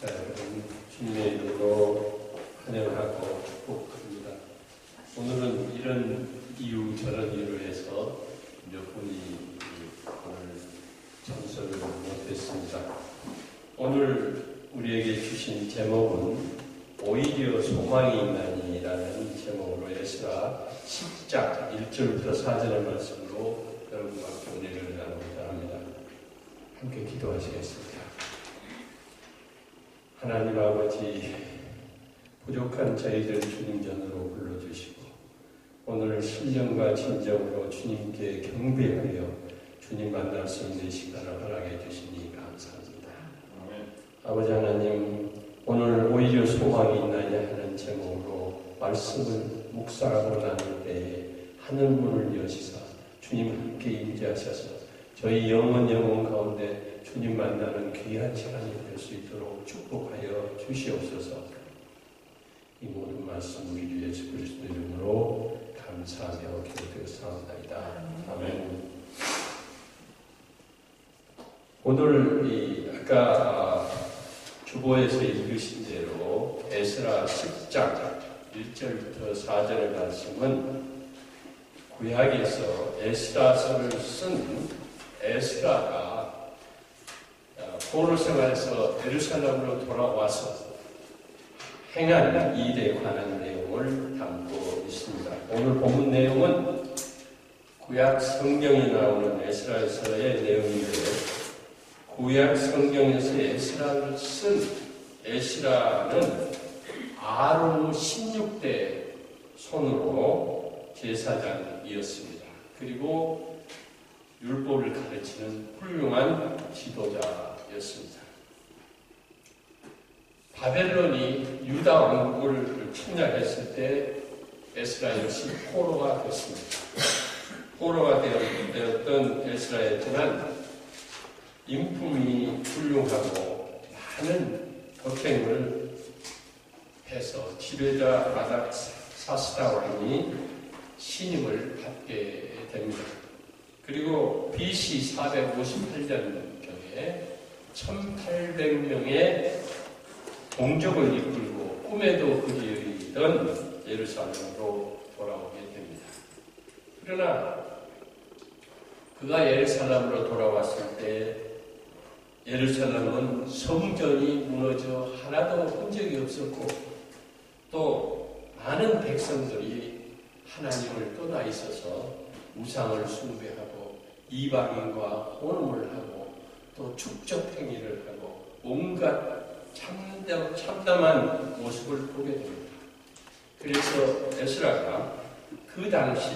자, 여러분 주님의 이름으로 환영하고 축복합니다. 오늘은 이런 이유 저런 이유로 해서 몇 분이 오늘 참석을 못했습니다. 오늘 우리에게 주신 제목은 오히려 소망이 있나니라는 제목으로 에스라 10장 1절부터 4절의 말씀으로 여러분과 교리를 나누고자 합니다. 함께 기도하시겠습니다. 하나님 아버지, 부족한 저희들 주님 전으로 불러주시고 오늘 신령과 진정으로 주님께 경배하며 주님 만날 수 있는 시간을 허락해 주시니 감사합니다. 아버지 하나님, 오늘 오히려 소망이 있나냐 하는 제목으로 말씀을 묵상하고 나눌 때에 하늘문을 여시사 주님 함께 임재하셔서 저희 영혼 가운데 주님 만나는 귀한 시간이 될 수 있도록 축복하여 주시옵소서. 이 모든 말씀 우리 주 예수 그리스도 이름으로 감사하며 기도드렸사옵나이다. 아멘. 오늘 아까 주보에서 읽으신 대로 에스라 10장 1절부터 4절의 말씀은 구약에서 에스라서를 쓴 에스라가 포로 생활에서 예루살렘으로 돌아와서 행한 일에 관한 내용을 담고 있습니다. 오늘 본문 내용은 구약 성경에 나오는 에스라서의 내용인데, 구약 성경에서 에스라를 쓴 에스라는 아론 16대 손으로 제사장이었습니다. 그리고 율법을 가르치는 훌륭한 지도자였습니다. 바벨론이 유다 왕국을 침략했을 때 에스라 역시 포로가 됐습니다. 포로가 되었던 에스라였지만 인품이 훌륭하고 많은 도생을 해서 지배자 아닥사스다 왕이 신임을 받게 됩니다. 그리고 BC 458년경에 1800명의 동족을 이끌고 꿈에도 그리던 예루살렘으로 돌아오게 됩니다. 그러나 그가 예루살렘으로 돌아왔을 때 예루살렘은 성전이 무너져 하나도 흔적이 없었고 또 많은 백성들이 하나님을 떠나 있어서 우상을 숭배하고 이방인과 혼음을 하고 또 축적행위를 하고 온갖 참담한 모습을 보게 됩니다. 그래서 에스라가 그 당시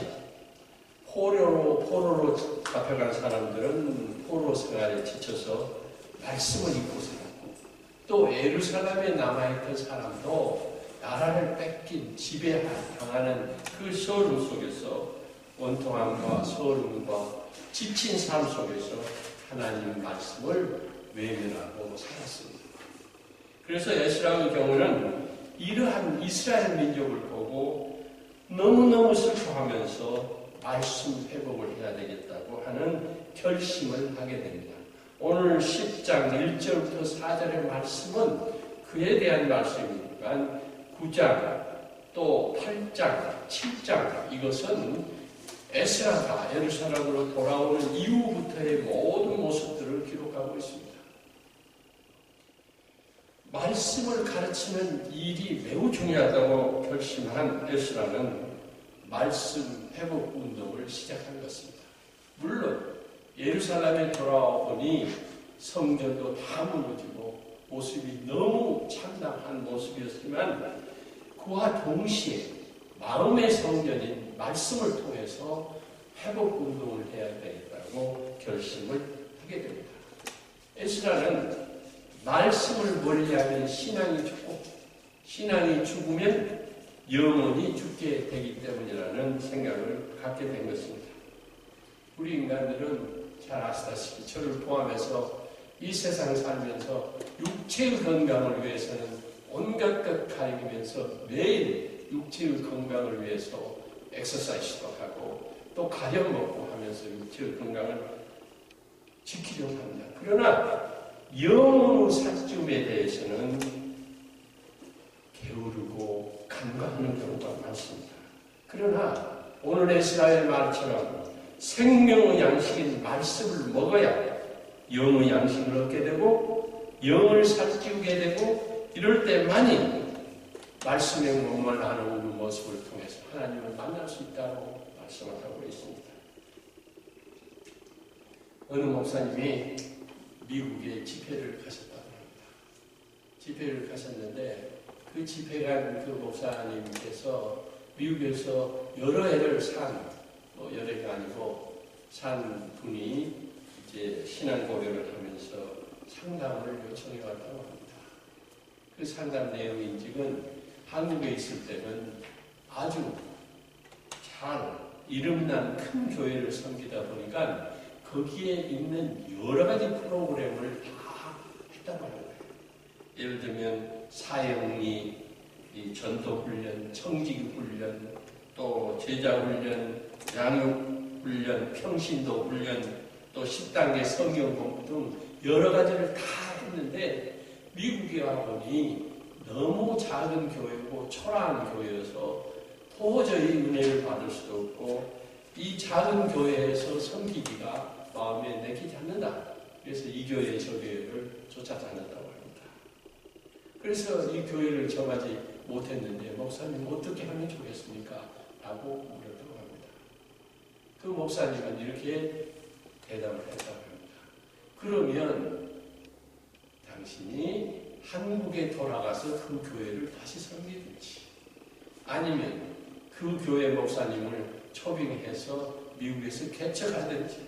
포로로 잡혀간 사람들은 포로 생활에 지쳐서 말씀을 잊고 살았고, 또 예루살렘에 남아있던 사람도 나라를 뺏긴 지배당하는 그 서름 속에서 원통함과 서름과 지친 삶 속에서 하나님 말씀을 외면하고 살았습니다. 그래서 에스라의 경우는 이러한 이스라엘 민족을 보고 너무너무 슬퍼하면서 말씀 회복을 해야 되겠다고 하는 결심을 하게 됩니다. 오늘 10장 1절부터 4절의 말씀은 그에 대한 말씀이니까 9장 또 8장, 7장 이것은 에스라가 예루살렘으로 돌아오는 이후부터의 모든 모습들을 기록하고 있습니다. 말씀을 가르치는 일이 매우 중요하다고 결심한 에스라는 말씀 회복 운동을 시작한 것입니다. 물론 예루살렘에 돌아오니 성전도 다 무너지고 모습이 너무 참담한 모습이었지만 그와 동시에 마음의 성전인 말씀을 통해서 회복 운동을 해야 되겠다고 결심을 하게 됩니다. 에스라는 말씀을 멀리하면 신앙이 죽고 신앙이 죽으면 영원히 죽게 되기 때문이라는 생각을 갖게 된 것입니다. 우리 인간들은 잘 아시다시피 저를 포함해서 이 세상 살면서 육체의 건강을 위해서는 온갖 것 가리면서 매일 육체의 건강을 위해서 엑서사이즈도 하고 또 가려 먹고 하면서 육체의 건강을 지키려고 합니다. 그러나 영혼의 살찌움에 대해서는 에스라의 말처럼 생명의 양식인 말씀을 먹어야 영의 양식을 얻게 되고 영을 살찌우게 되고 이럴 때만이 말씀의 몸을 나누는 모습을 통해서 하나님을 만날 수 있다고 말씀을 하고 있습니다. 어느 목사님이 미국에 집회를 가셨다고 합니다. 집회를 가셨는데 그 집회 간 그 목사님께서 미국에서 여러 해를 여러 해가 아니고 산 분이 이제 신앙 고백을 하면서 상담을 요청해 왔다고 합니다. 그 상담 내용인즉은 한국에 있을 때는 아주 잘 이름난 큰 교회를 섬기다 보니까 거기에 있는 여러 가지 프로그램을 다 했단 말이에요. 예를 들면 사형리, 전도훈련, 청지기훈련, 또 제자훈련, 양육훈련, 평신도훈련, 또 10단계 성경공부 등 여러 가지를 다 했는데 미국에 와보니 너무 작은 교회고 초라한 교회여서 도저히 은혜를 받을 수도 없고 이 작은 교회에서 섬기기가 마음에 내키지 않는다. 그래서 이 교회 저 교회를 쫓아지 않는다고 합니다. 그래서 이 교회를 정하지 못했는데 목사님 어떻게 하면 좋겠습니까? 라고 물었다고 합니다. 그 목사님은 이렇게 대답을 했다고 합니다. 그러면 당신이 한국에 돌아가서 그 교회를 다시 섬기든지 아니면 그 교회 목사님을 초빙해서 미국에서 개척하든지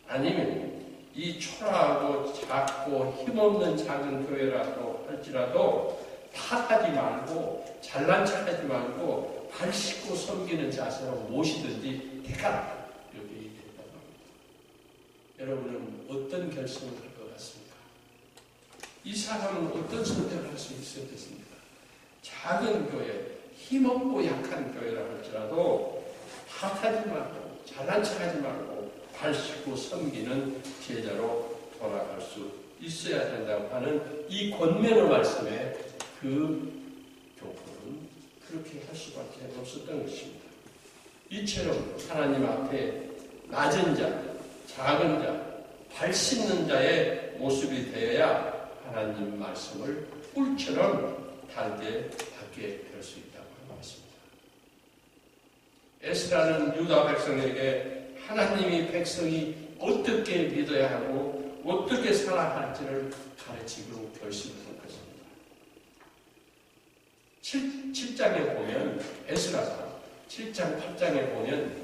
아니면 이 초라하고 작고 힘없는 작은 교회라도 할지라도 탓하지 말고 잘난 척하지 말고 발 씻고 섬기는 자세로 모시든지 택하라 이렇게 얘기했다고 합니다. 여러분은 어떤 결심을 할 것 같습니까? 이 사람은 어떤 선택을 할 수 있었겠습니까? 작은 교회, 힘없고 약한 교회라 할지라도 탓하지 말고 잘난 척하지 말고 발 씻고 섬기는 제자로 돌아갈 수 있어야 된다고 하는 이 권면의 말씀에 그 교포는 그렇게 할 수밖에 없었던 것입니다. 이처럼 하나님 앞에 낮은 자, 작은 자, 발 씻는 자의 모습이 되어야 하나님 말씀을 꿀처럼 달게 받게 될 수 있다고 하는 것입니다. 에스라는 유다 백성에게 하나님이 백성이 어떻게 믿어야 하고 어떻게 살아야 할지를 가르치기로 결심을 한 것입니다. 7장에 보면 에스라가 7장 8장에 보면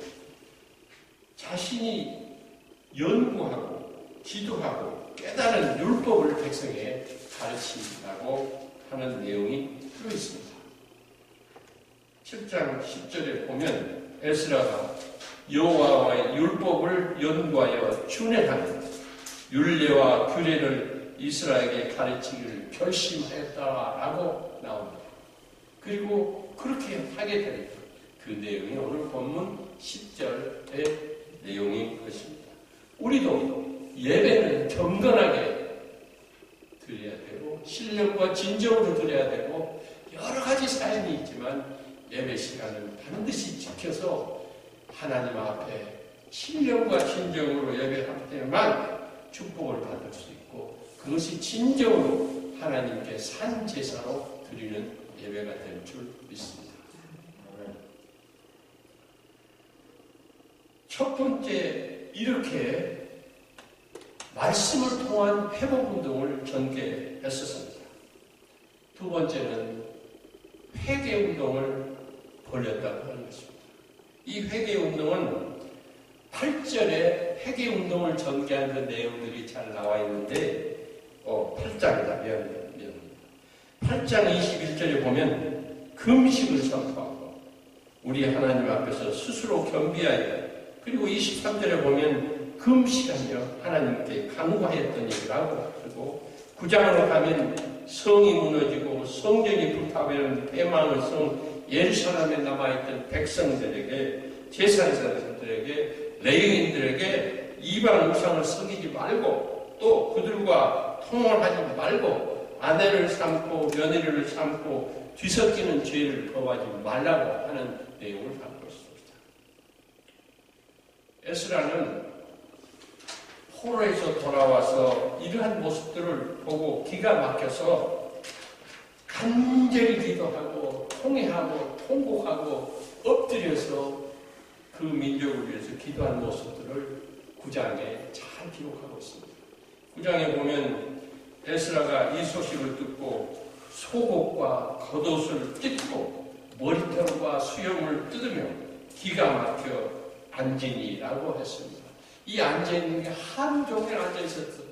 자신이 연구하고 지도하고 깨달은 율법을 백성에게 가르치라고 하는 내용이 들어있습니다. 7장 10절에 보면 에스라가 여호와의 율법을 연구하여 준행하는 율례와 규례를 이스라엘에게 가르치기를 결심하였다라고 나옵니다. 그리고 그렇게 하게 됩니다. 그 내용이 오늘 본문 10절의 내용인 것입니다. 우리도 예배는 경건하게 드려야 되고 신령과 진정으로 드려야 되고 여러 가지 사연이 있지만 예배 시간은 반드시 지켜서 하나님 앞에 신령과 진정으로 예배할 때만 축복을 받을 수 있고 그것이 진정으로 하나님께 산 제사로 드리는 예배가 될 줄 믿습니다. 첫 번째 이렇게 말씀을 통한 회복운동을 전개했었습니다. 두 번째는 회개운동을 벌였다고 하는 것입니다. 이 회개운동은 8절에 회개운동을 전개한 그 내용들이 잘 나와 있는데 8장이다. 미안합니다. 8장 21절에 보면 금식을 선포하고 우리 하나님 앞에서 스스로 겸비하여 그리고 23절에 보면 금식하며 하나님께 간구하였던 얘기를 하고 그리고 9장으로 가면 성이 무너지고 성전이 불타버리는 패망의 성 예루살렘에 남아있던 백성들에게 제사장들에게 레위인들에게 이방 우상을 섬기지 말고 또 그들과 통혼하지 말고 아내를 삼고 며느리를 삼고 뒤섞이는 죄를 범하지 말라고 하는 내용을 담고 있습니다. 에스라는 포로에서 돌아와서 이러한 모습들을 보고 기가 막혀서 간절히 기도하고 통회하고 통곡하고 엎드려서 그 민족을 위해서 기도한 모습들을 9장에 잘 기록하고 있습니다. 9장에 보면 에스라가 이 소식을 듣고 속옷과 겉옷을 찢고 머리털과 수염을 뜯으며 기가 막혀 앉으니라고 했습니다. 이 앉아있는 게 하루 종일 앉아있었던